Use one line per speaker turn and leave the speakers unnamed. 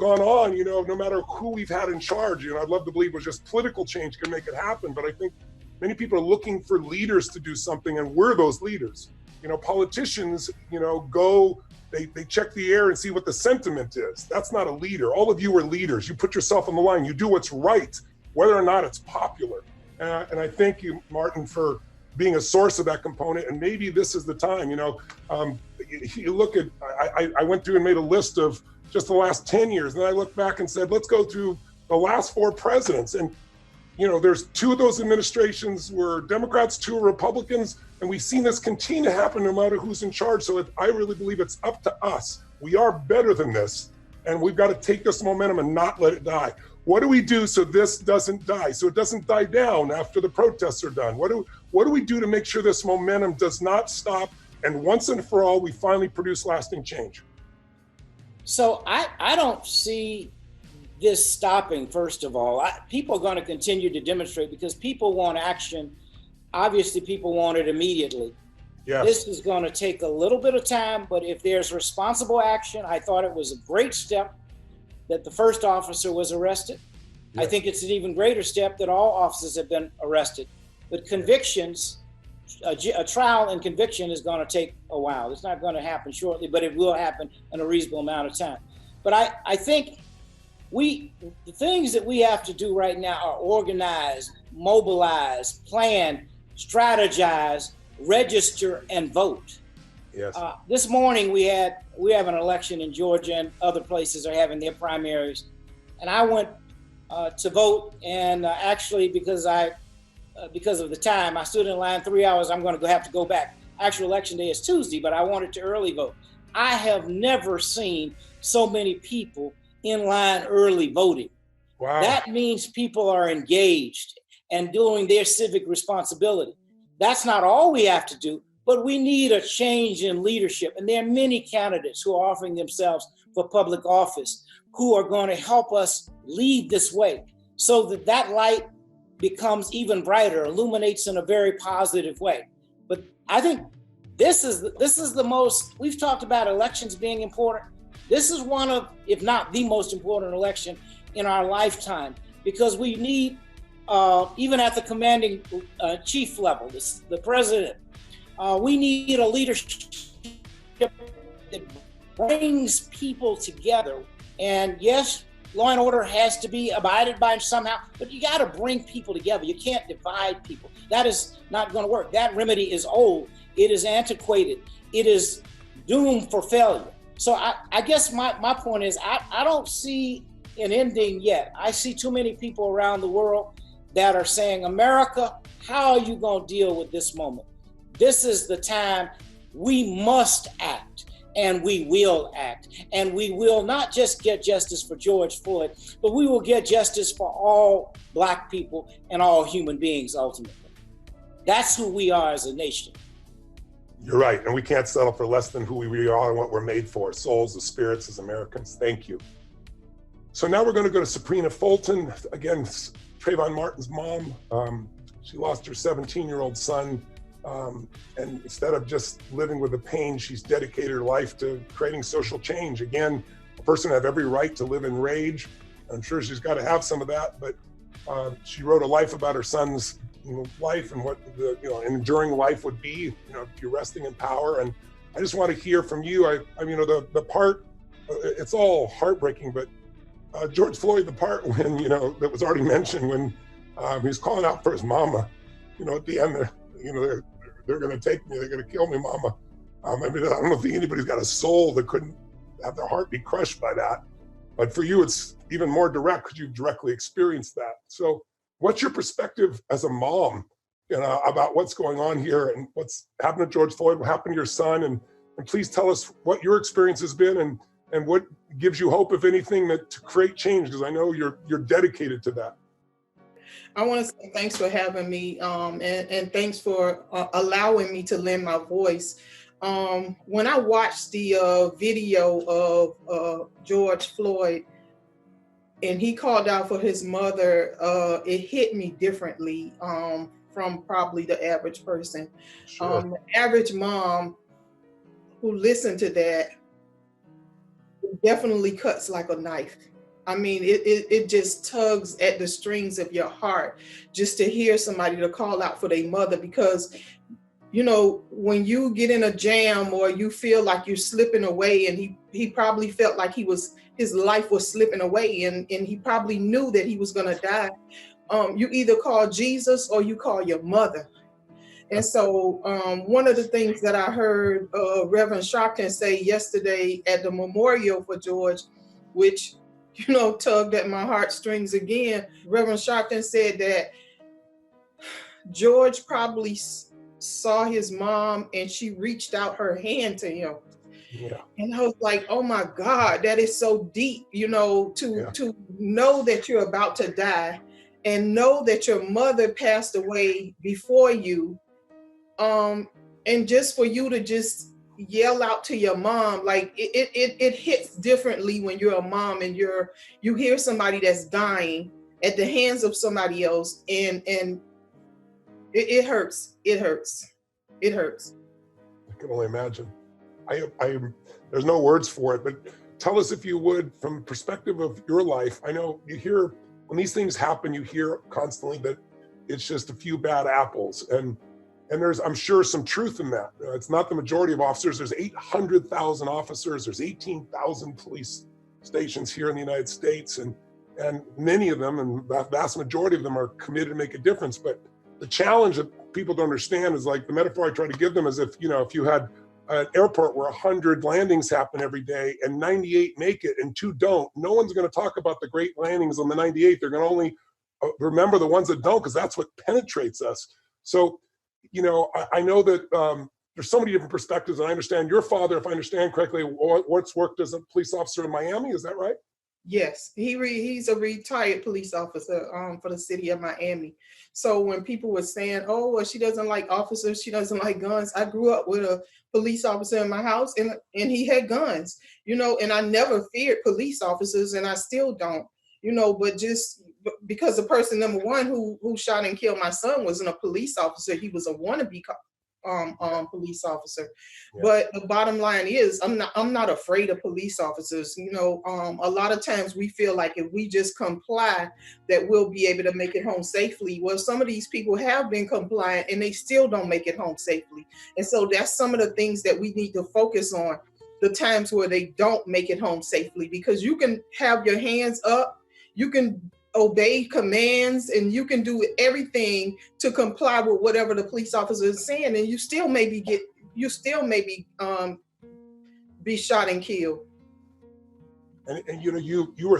gone on, no matter who we've had in charge, I'd love to believe it was just political change can make it happen. But I think many people are looking for leaders to do something, and we're those leaders. Politicians, they check the air and see what the sentiment is. That's not a leader. All of you are leaders. You put yourself on the line. You do what's right, whether or not it's popular. And I thank you, Martin, for being a source of that component. And maybe this is the time, you look at, I went through and made a list of just the last 10 years. And I looked back and said, let's go through the last 4 presidents. And, there's 2 of those administrations were Democrats, 2 were Republicans. And we've seen this continue to happen no matter who's in charge. So I really believe it's up to us. We are better than this. And we've got to take this momentum and not let it die. What do we do so this doesn't die? So it doesn't die down after the protests are done? What do we do to make sure this momentum does not stop, and once and for all, we finally produce lasting change?
So I don't see this stopping, first of all. People are going to continue to demonstrate because people want action. Obviously, people want it immediately. Yes. This is going to take a little bit of time, but if there's responsible action, I thought it was a great step that the first officer was arrested. Yes. I think it's an even greater step that all officers have been arrested. But convictions, a trial and conviction is going to take a while. It's not going to happen shortly, but it will happen in a reasonable amount of time. But I think the things that we have to do right now are organize, mobilize, plan, strategize, register, and vote.
Yes.
This morning we have an election in Georgia, and other places are having their primaries, and I went to vote. And actually, because of the time, I stood in line 3 hours. I'm going to have to go back. Actual election day is Tuesday, but I wanted to early vote. I have never seen so many people in line early voting.
Wow.
That means people are engaged and doing their civic responsibility. That's not all we have to do, but we need a change in leadership. And there are many candidates who are offering themselves for public office who are going to help us lead this way so that light becomes even brighter, illuminates in a very positive way. But I think this is the most, we've talked about elections being important. This is one of, if not the most important election in our lifetime, because we need, even at the commanding chief level, the president, we need a leadership that brings people together. And yes, law and order has to be abided by somehow, but you got to bring people together. You can't divide people. That is not going to work. That remedy is old. It is antiquated. It is doomed for failure. So I guess my point is I don't see an ending yet. I see too many people around the world that are saying, America, how are you going to deal with this moment? This is the time we must act, and we will act. And we will not just get justice for George Floyd, but we will get justice for all Black people and all human beings ultimately. That's who we are as a nation.
You're right, and we can't settle for less than who we are and what we're made for, souls, the spirits as Americans. Thank you. So now we're going to go to Sabrina Fulton. Again, Trayvon Martin's mom. She lost her 17-year-old son. And instead of just living with the pain, she's dedicated her life to creating social change. Again, a person have every right to live in rage. I'm sure she's got to have some of that, but she wrote a life about her son's life and what the an enduring life would be, if you're resting in power. And I just want to hear from you. The part, it's all heartbreaking, but George Floyd, the part when, that was already mentioned when he was calling out for his mama, at the end there, they're going to take me, they're going to kill me, mama. I don't think anybody's got a soul that couldn't have their heart be crushed by that. But for you, it's even more direct because you've directly experienced that. So what's your perspective as a mom, about what's going on here and what's happened to George Floyd, what happened to your son? And please tell us what your experience has been and what gives you hope, if anything, to create change, because I know you're dedicated to that.
I want to say thanks for having me, and thanks for allowing me to lend my voice. When I watched the video of George Floyd and he called out for his mother, it hit me differently from probably the average person.
Sure.
The average mom who listened to that, it definitely cuts like a knife. I mean, it just tugs at the strings of your heart just to hear somebody to call out for their mother, because, you know, when you get in a jam or you feel like you're slipping away, and he probably felt like his life was slipping away, and he probably knew that he was going to die. You either call Jesus or you call your mother. And so one of the things that I heard Reverend Sharpton say yesterday at the memorial for George, which, you know, tugged at my heartstrings again, Reverend Sharpton said that George probably saw his mom and she reached out her hand to him.
Yeah.
And I was like, oh my God, that is so deep, you know, to know that you're about to die and know that your mother passed away before you. And just for you to just yell out to your mom, like it hits differently when you're a mom and you hear somebody that's dying at the hands of somebody else, and it hurts. It hurts. It hurts.
I can only imagine. There's no words for it, but tell us, if you would, from the perspective of your life. I know you hear, when these things happen, you hear constantly that it's just a few bad apples. And there's, I'm sure, some truth in that. It's not the majority of officers. There's 800,000 officers. There's 18,000 police stations here in the United States. And many of them, and the vast majority of them, are committed to make a difference. But the challenge that people don't understand is, like, the metaphor I try to give them is, if you had an airport where 100 landings happen every day and 98 make it and 2 don't, no one's going to talk about the great landings on the 98. They're going to only remember the ones that don't, because that's what penetrates us. So, I know that there's so many different perspectives, and I understand your father, if I understand correctly, what's worked as a police officer in Miami. Is that right?
Yes, he's a retired police officer for the city of Miami. So when people were saying, oh, well, she doesn't like officers, she doesn't like guns, I grew up with a police officer in my house, and he had guns, and I never feared police officers, and I still don't, but just because the person, number one, who shot and killed my son wasn't a police officer, he was a wannabe police officer. Yeah. But the bottom line is, I'm not afraid of police officers. A lot of times we feel like if we just comply, that we'll be able to make it home safely. Well, some of these people have been compliant and they still don't make it home safely. And so that's some of the things that we need to focus on, the times where they don't make it home safely, because you can have your hands up, you can obey commands, and you can do everything to comply with whatever the police officer is saying, and you still maybe be shot and killed.
And you were